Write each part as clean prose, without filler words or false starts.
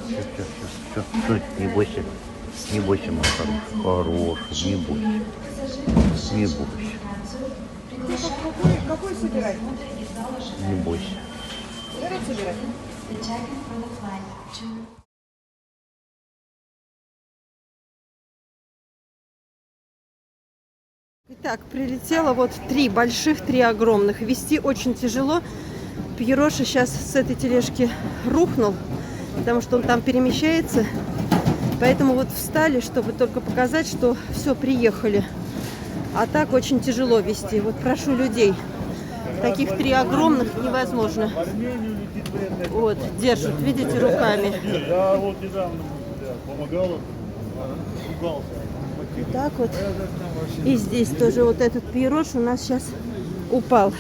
Все, не бойся. Не бойся, мой хороший. Хороший, не бойся. Не бойся. Какой собирать? Не бойся. Этот собирать? Итак, прилетело вот 3 больших, 3 огромных. Вести очень тяжело. Пьероша сейчас с этой тележки рухнул, потому что он там перемещается. Поэтому вот встали, чтобы только показать, что все, приехали. А так очень тяжело вести. Вот прошу людей. Таких 3 огромных невозможно. Вот, держат, видите, руками. Я вот недавно помогала, ругался. Вот так вот. И здесь тоже вот этот пьерош у нас сейчас упал.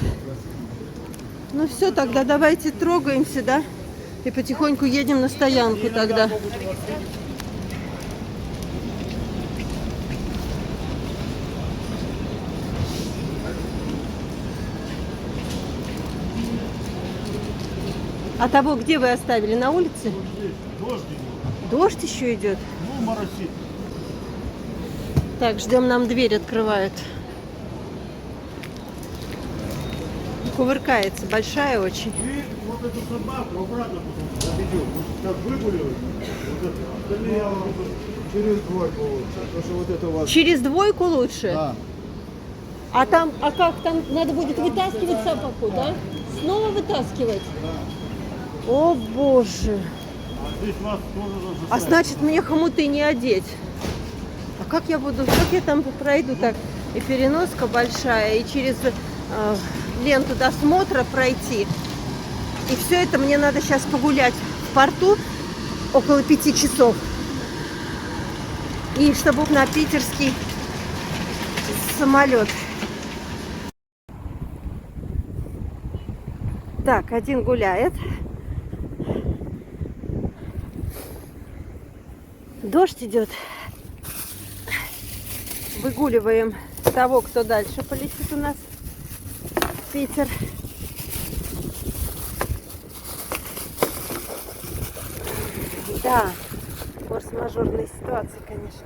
Ну все, тогда давайте трогаемся, да? И потихоньку едем на стоянку тогда. А того где вы оставили? На улице? Дождь идет. Дождь еще идет? Ну, моросит. Так, ждем, нам дверь открывают. Кувыркается, большая очень. И вот эту собаку обратно потом заведем. Как выгуливать, вот это, остальные я вам буду через двойку лучше. Потому что вот это у вас... Через двойку лучше? Да. А там, а как там надо будет вытаскивать собаку, да? Снова вытаскивать? О боже! А здесь вас тоже должны А значит мне хомуты не одеть. А как я буду, как я там пройду так? И переноска большая, и через ленту досмотра пройти. И все это мне надо сейчас погулять в порту около 5 часов. И чтобы на питерский самолет. Так, один гуляет. Дождь идет. Выгуливаем того, кто дальше полетит у нас в Питер. Да, форс-мажорные ситуации, конечно.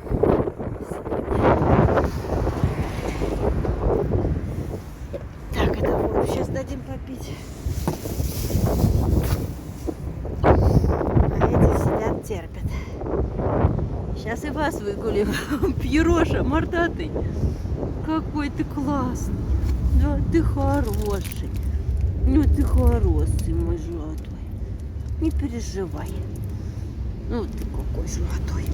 Так, это воду сейчас дадим попить. А эти сидят, терпят. Сейчас и вас выгулим. Пьероша, мордатый. Какой ты классный. Да, ты хороший. Ну, ты хороший, мой золотой. Не переживай. Ну, ты какой золотой.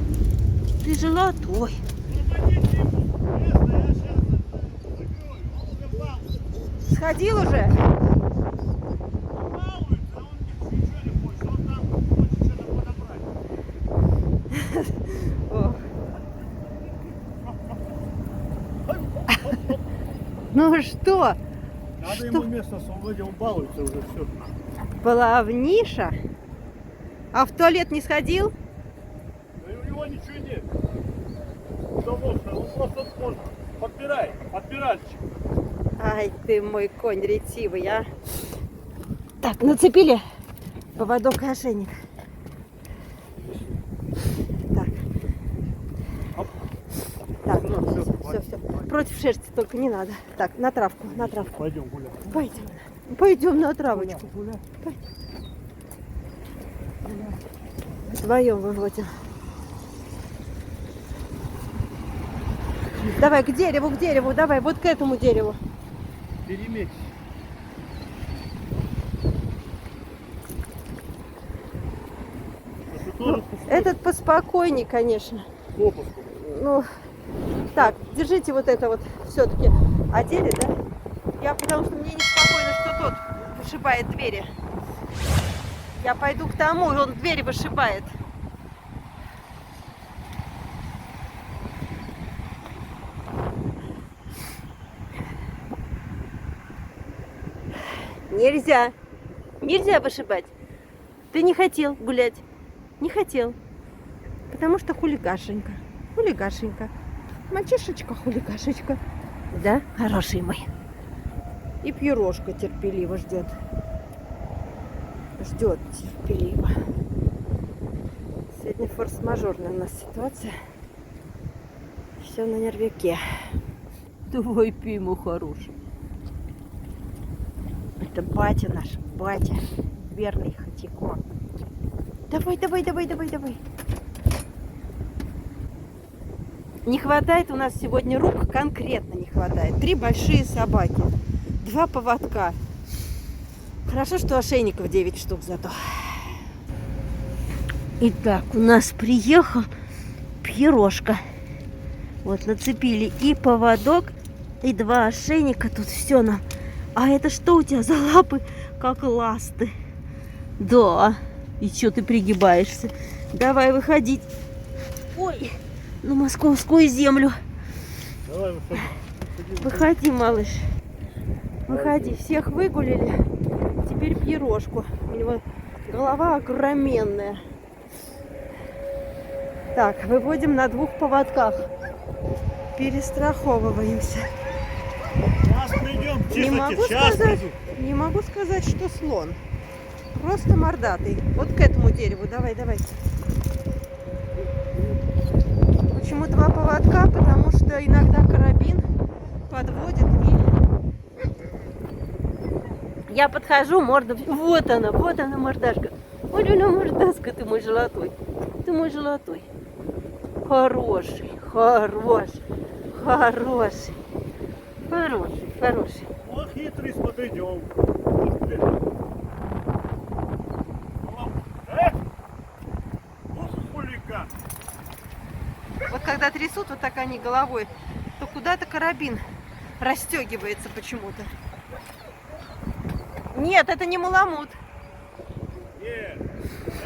Ты золотой. Сходил уже? Ну что? Надо ему место освободить, он балуется уже все. Баловниша? А в туалет не сходил? Да и у него ничего нет. Потому что он просто может подпиральчик. Ай, ты мой конь ретивый, а. Так, нацепили поводок и ошейник. Так. Так, все. Против шерсти только не надо. Так, на травку, на травку. Пойдем гулять. Пойдем на травочку. Вдвоем выводим. Давай к дереву, давай, вот к этому дереву. Переметь. Ну, этот поспокойней, конечно. Попуску. Ну, так, держите вот это вот все-таки. Одели, да? Я потому что мне неспокойно, что тот вышибает двери. Я пойду к тому, и он двери вышибает. Нельзя. Нельзя вышибать. Ты не хотел гулять. Не хотел. Потому что хулигашенька. Хулигашенька. Мальчишечка хулигашечка. Да, хороший мой. И Пьерошка терпеливо ждет. Ждет терпеливо. форс-мажорная у нас ситуация. Все на нервяке. Давай пей, мой хороший. Это батя наш, батя. Верный Хатико. Давай, давай, давай, давай, давай. Не хватает у нас сегодня рук, конкретно не хватает. 3 большие собаки, 2 поводка. Хорошо, что ошейников 9 штук зато. Итак, у нас приехал пирожка. Вот нацепили и поводок, и 2 ошейника. Тут все нам. А это что у тебя за лапы, как ласты? Да. И что ты пригибаешься? Давай выходить. Ой, на московскую землю. Давай, выходи. Выходи, малыш. Выходи. Всех выгулили. Теперь пирожку. У него голова огроменная. Так, выводим на 2 поводках. Перестраховываемся. Сейчас придем, Не могу сказать, что слон. Просто мордатый. Вот к этому дереву. Давай, давай. Почему 2 поводка? Потому что иногда карабин подводит и... Я подхожу, морда... Вот она мордашка. Вот она мордашка, ты мой золотой. Ты мой золотой. Хороший, хороший, хороший. Хороший, хороший. Вот хитрый, смотри, идем. Хулиган. Вот когда трясут вот так они головой, то куда-то карабин расстегивается почему-то. Нет, это не маламут. Нет,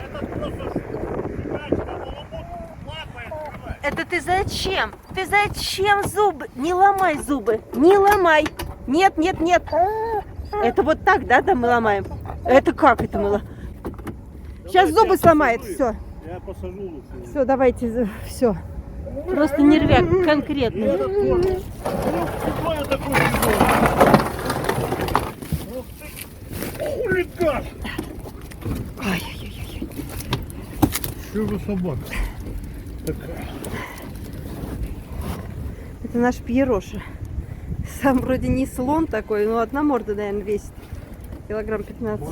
это просто жвачка, маламут лапой открывает. Это ты зачем? Ты зачем зубы? Не ломай зубы. Не ломай. Нет, нет, нет. Это вот так, да, мы ломаем? Это как это мы? Сейчас зубы сломает. Все. Я посажу лучше. Все, давайте. Все. Просто нервяк конкретный. Кто я такой? Ух ты, хулиган! Ай-яй-яй. Что за собака такая? Это наш Пьероша. Сам вроде не слон такой, но одна морда, наверное, весит. Килограмм 15.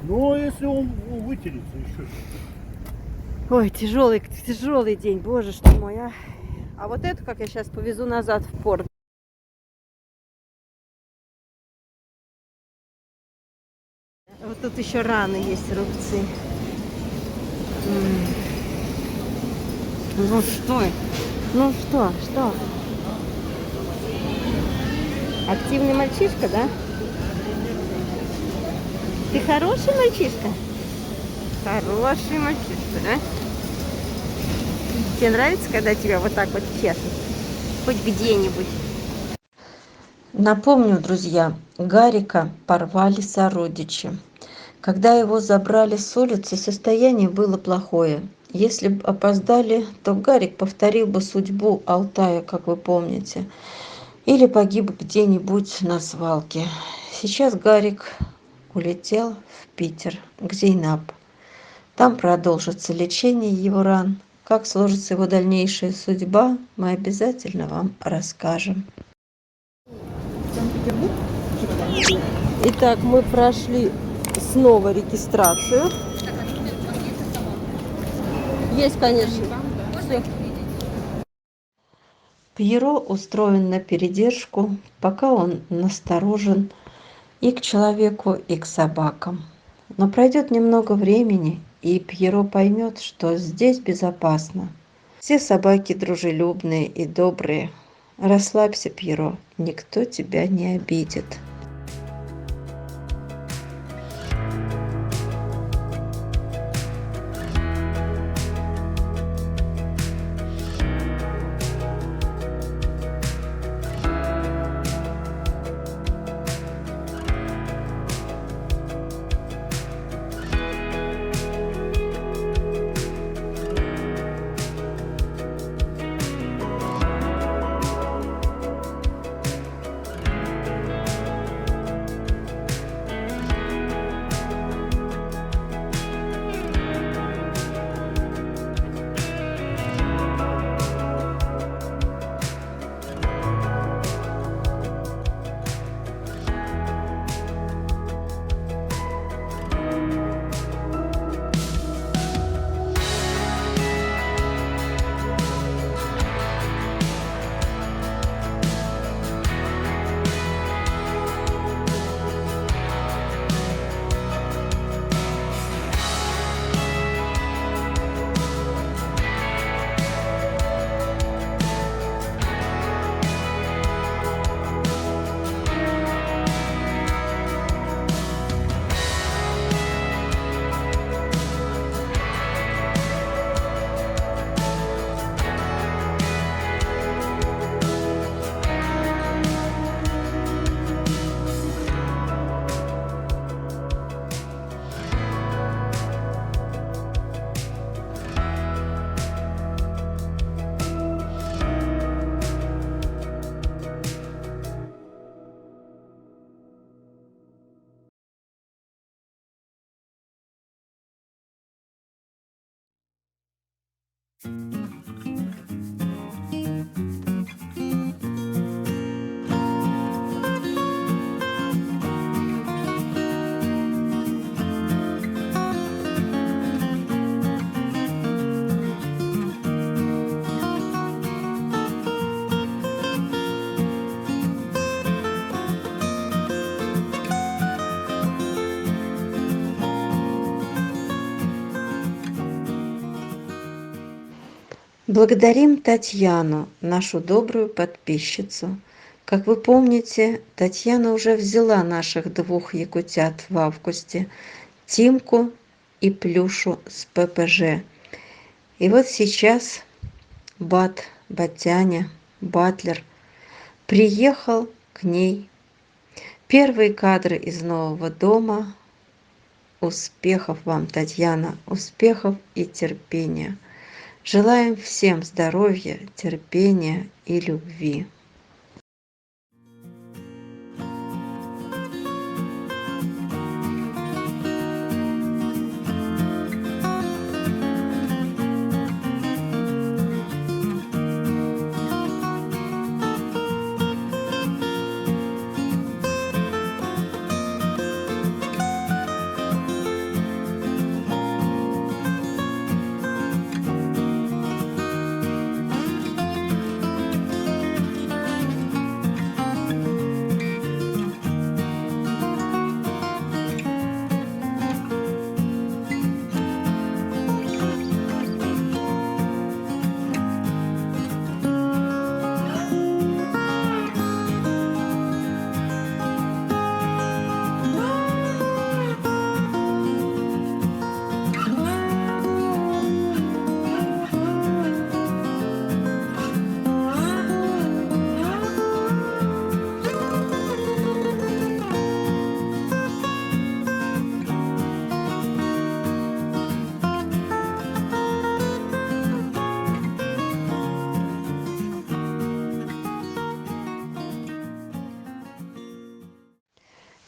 Ну, если он вытерется еще. Ой, тяжелый день, боже что мой, а. А вот эту, как я сейчас повезу назад в порт. Вот тут еще раны есть, рубцы. Ну что? Ну что? Активный мальчишка, да? Ты хороший мальчишка? Хороший мальчишка, да? Тебе нравится, когда тебя вот так вот чешут? Хоть где-нибудь. Напомню, друзья, Гарика порвали сородичи. Когда его забрали с улицы, состояние было плохое. Если бы опоздали, то Гарик повторил бы судьбу Алтая, как вы помните, или погиб где-нибудь на свалке. Сейчас Гарик улетел в Питер, к Зейнаб. Там продолжится лечение его ран. Как сложится его дальнейшая судьба, мы обязательно вам расскажем. Итак, мы прошли снова регистрацию. Есть, конечно. Пьеро устроен на передержку, пока он насторожен и к человеку, и к собакам. Но пройдет немного времени, и Пьеро поймет, что здесь безопасно. Все собаки дружелюбные и добрые. Расслабься, Пьеро, никто тебя не обидит. Благодарим Татьяну, нашу добрую подписчицу. Как вы помните, Татьяна уже взяла наших 2 якутят в августе, Тимку и Плюшу с ППЖ. И вот сейчас Батяня, Батлер приехал к ней. Первые кадры из нового дома. Успехов вам, Татьяна, успехов и терпения. Желаем всем здоровья, терпения и любви.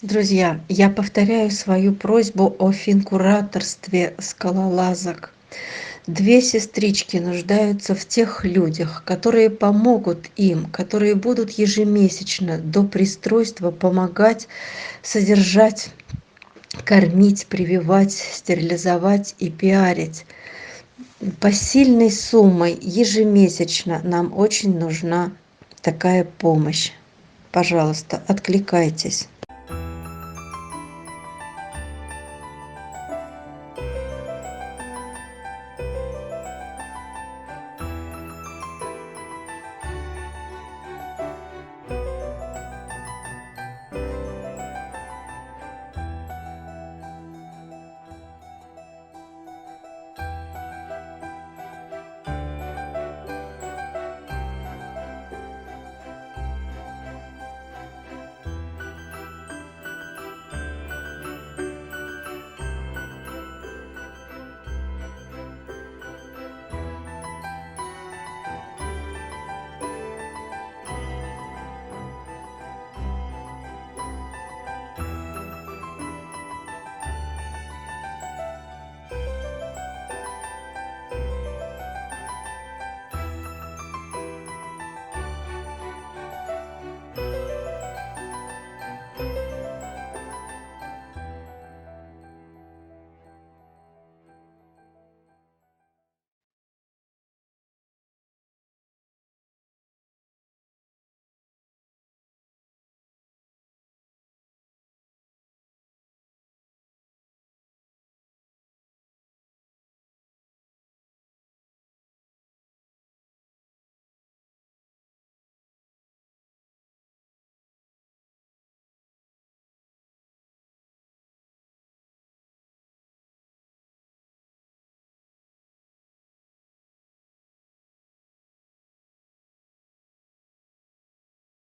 Друзья, я повторяю свою просьбу о финкураторстве скалолазок. 2 сестрички нуждаются в тех людях, которые помогут им, которые будут ежемесячно до пристройства помогать, содержать, кормить, прививать, стерилизовать и пиарить. Посильной суммой ежемесячно нам очень нужна такая помощь. Пожалуйста, откликайтесь.